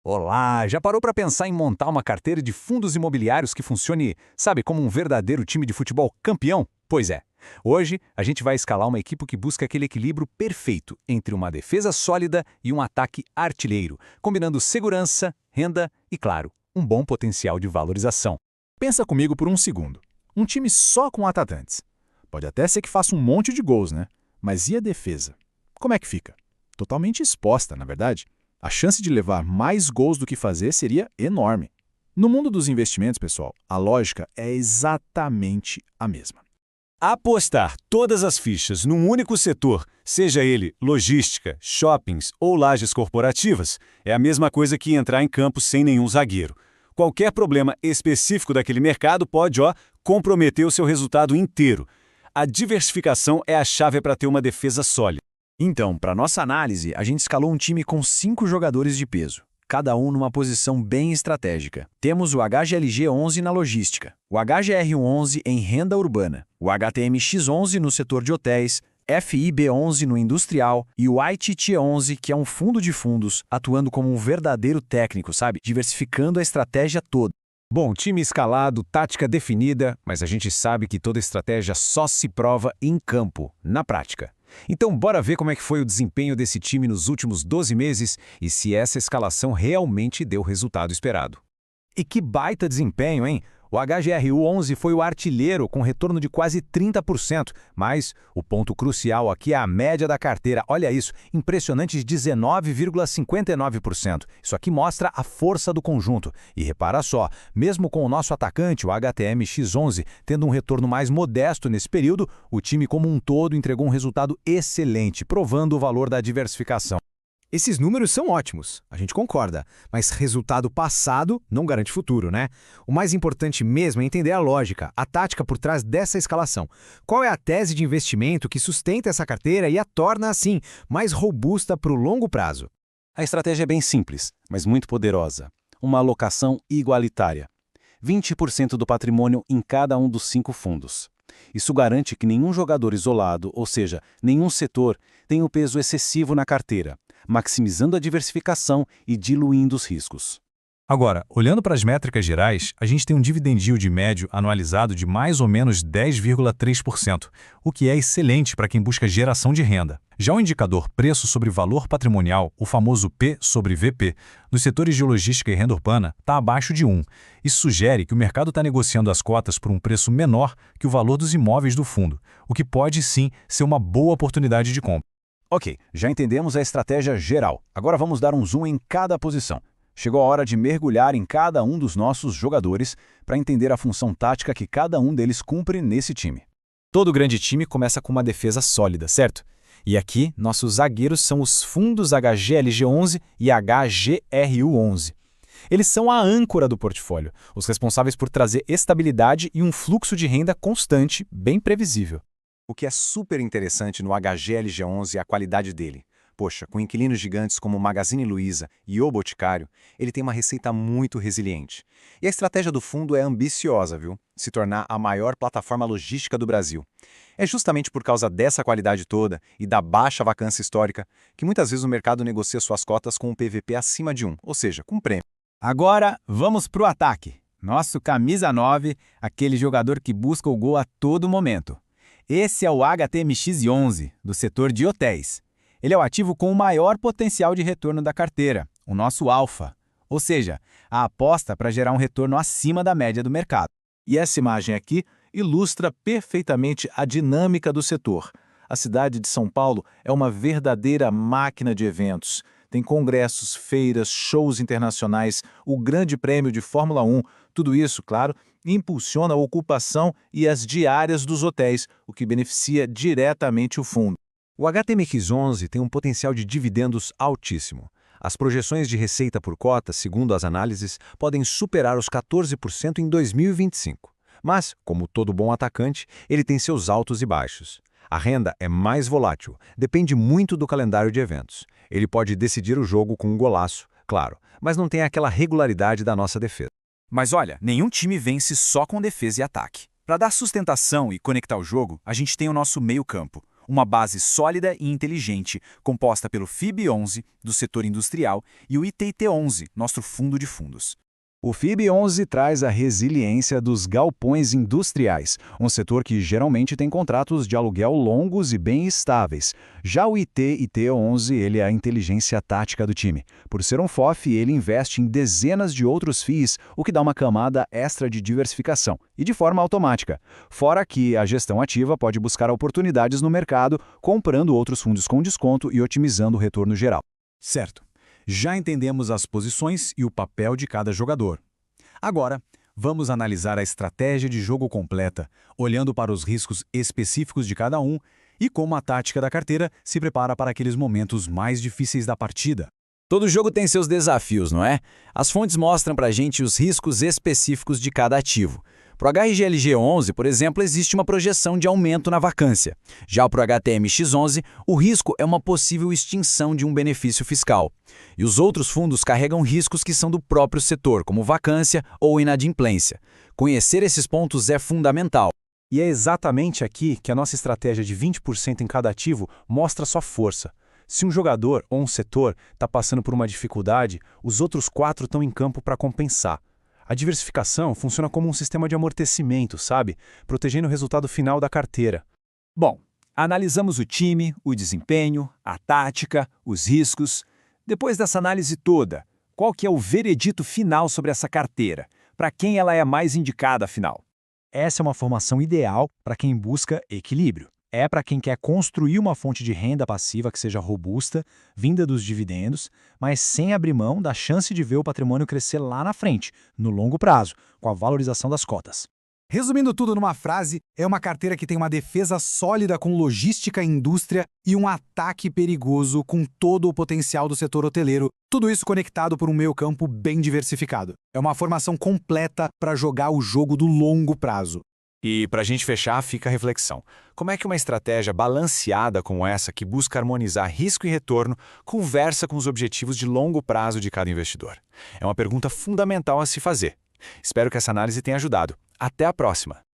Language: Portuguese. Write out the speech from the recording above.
Olá, já parou para pensar em montar uma carteira de fundos imobiliários que funcione, sabe, como um verdadeiro time de futebol campeão? Pois é. Hoje, a gente vai escalar uma equipe que busca aquele equilíbrio perfeito entre uma defesa sólida e um ataque artilheiro, combinando segurança, renda e, claro, um bom potencial de valorização. Pensa comigo por um segundo. Um time só com atacantes. Pode até ser que faça um monte de gols, né? Mas e a defesa? Como é que fica? Totalmente exposta, na verdade. A chance de levar mais gols do que fazer seria enorme. No mundo dos investimentos, pessoal, a lógica é exatamente a mesma. Apostar todas as fichas num único setor, seja ele logística, shoppings ou lajes corporativas, é a mesma coisa que entrar em campo sem nenhum zagueiro. Qualquer problema específico daquele mercado pode, comprometer o seu resultado inteiro. A diversificação é a chave para ter uma defesa sólida. Então, para nossa análise, a gente escalou um time com 5 jogadores de peso, cada um numa posição bem estratégica. Temos o HGLG11 na logística, o HGR11 em renda urbana, o HTMX11 no setor de hotéis, FIB11 no industrial e o ITT11, que é um fundo de fundos, atuando como um verdadeiro técnico, sabe? Diversificando a estratégia toda. Bom, time escalado, tática definida, mas a gente sabe que toda estratégia só se prova em campo, na prática. Então, bora ver como é que foi o desempenho desse time nos últimos 12 meses e se essa escalação realmente deu o resultado esperado. E que baita desempenho, hein? O HGRU11 foi o artilheiro com retorno de quase 30%, mas o ponto crucial aqui é a média da carteira. Olha isso, impressionantes 19,59%. Isso aqui mostra a força do conjunto. E repara só, mesmo com o nosso atacante, o HTMX11, tendo um retorno mais modesto nesse período, o time como um todo entregou um resultado excelente, provando o valor da diversificação. Esses números são ótimos, a gente concorda, mas resultado passado não garante futuro, né? O mais importante mesmo é entender a lógica, a tática por trás dessa escalação. Qual é a tese de investimento que sustenta essa carteira e a torna, assim, mais robusta para o longo prazo? A estratégia é bem simples, mas muito poderosa. Uma alocação igualitária. 20% do patrimônio em cada um dos 5 fundos. Isso garante que nenhum jogador isolado, ou seja, nenhum setor, tenha o peso excessivo na carteira, maximizando a diversificação e diluindo os riscos. Agora, olhando para as métricas gerais, a gente tem um dividend yield médio anualizado de mais ou menos 10,3%, o que é excelente para quem busca geração de renda. Já o indicador preço sobre valor patrimonial, o famoso P sobre VP, nos setores de logística e renda urbana, está abaixo de 1. Isso sugere que o mercado está negociando as cotas por um preço menor que o valor dos imóveis do fundo, o que pode sim ser uma boa oportunidade de compra. Ok, já entendemos a estratégia geral. Agora vamos dar um zoom em cada posição. Chegou a hora de mergulhar em cada um dos nossos jogadores para entender a função tática que cada um deles cumpre nesse time. Todo grande time começa com uma defesa sólida, certo? E aqui, nossos zagueiros são os fundos HGLG11 e HGRU11. Eles são a âncora do portfólio, os responsáveis por trazer estabilidade e um fluxo de renda constante, bem previsível. O que é super interessante no HGLG11 é a qualidade dele. Poxa, com inquilinos gigantes como Magazine Luiza e O Boticário, ele tem uma receita muito resiliente. E a estratégia do fundo é ambiciosa, viu? Se tornar a maior plataforma logística do Brasil. É justamente por causa dessa qualidade toda e da baixa vacância histórica que muitas vezes o mercado negocia suas cotas com um PVP acima de 1, ou seja, com prêmio. Agora, vamos para o ataque. Nosso camisa 9, aquele jogador que busca o gol a todo momento. Esse é o HTMX11, do setor de hotéis. Ele é o ativo com o maior potencial de retorno da carteira, o nosso alfa, ou seja, a aposta para gerar um retorno acima da média do mercado. E essa imagem aqui ilustra perfeitamente a dinâmica do setor. A cidade de São Paulo é uma verdadeira máquina de eventos. Tem congressos, feiras, shows internacionais, o Grande Prêmio de Fórmula 1, tudo isso, claro, impulsiona a ocupação e as diárias dos hotéis, o que beneficia diretamente o fundo. O HTMX11 tem um potencial de dividendos altíssimo. As projeções de receita por cota, segundo as análises, podem superar os 14% em 2025. Mas, como todo bom atacante, ele tem seus altos e baixos. A renda é mais volátil, depende muito do calendário de eventos. Ele pode decidir o jogo com um golaço, claro, mas não tem aquela regularidade da nossa defesa. Mas olha, nenhum time vence só com defesa e ataque. Para dar sustentação e conectar o jogo, a gente tem o nosso meio-campo. Uma base sólida e inteligente, composta pelo FIB11, do setor industrial, e o ITT11, nosso fundo de fundos. O FIB11 traz a resiliência dos galpões industriais, um setor que geralmente tem contratos de aluguel longos e bem estáveis. Já o ITT11, ele é a inteligência tática do time. Por ser um FOF, ele investe em dezenas de outros FIIs, o que dá uma camada extra de diversificação, e de forma automática. Fora que a gestão ativa pode buscar oportunidades no mercado, comprando outros fundos com desconto e otimizando o retorno geral. Certo. Já entendemos as posições e o papel de cada jogador. Agora, vamos analisar a estratégia de jogo completa, olhando para os riscos específicos de cada um e como a tática da carteira se prepara para aqueles momentos mais difíceis da partida. Todo jogo tem seus desafios, não é? As fontes mostram para a gente os riscos específicos de cada ativo. Para o HRGLG11, por exemplo, existe uma projeção de aumento na vacância. Já para o HTMX11, o risco é uma possível extinção de um benefício fiscal. E os outros fundos carregam riscos que são do próprio setor, como vacância ou inadimplência. Conhecer esses pontos é fundamental. E é exatamente aqui que a nossa estratégia de 20% em cada ativo mostra sua força. Se um jogador ou um setor está passando por uma dificuldade, os outros 4 estão em campo para compensar. A diversificação funciona como um sistema de amortecimento, sabe? Protegendo o resultado final da carteira. Bom, analisamos o time, o desempenho, a tática, os riscos. Depois dessa análise toda, qual que é o veredito final sobre essa carteira? Para quem ela é mais indicada, afinal? Essa é uma formação ideal para quem busca equilíbrio. É para quem quer construir uma fonte de renda passiva que seja robusta, vinda dos dividendos, mas sem abrir mão da chance de ver o patrimônio crescer lá na frente, no longo prazo, com a valorização das cotas. Resumindo tudo numa frase, é uma carteira que tem uma defesa sólida com logística e indústria e um ataque perigoso com todo o potencial do setor hoteleiro, tudo isso conectado por um meio-campo bem diversificado. É uma formação completa para jogar o jogo do longo prazo. E para a gente fechar, fica a reflexão. Como é que uma estratégia balanceada como essa, que busca harmonizar risco e retorno, conversa com os objetivos de longo prazo de cada investidor? É uma pergunta fundamental a se fazer. Espero que essa análise tenha ajudado. Até a próxima!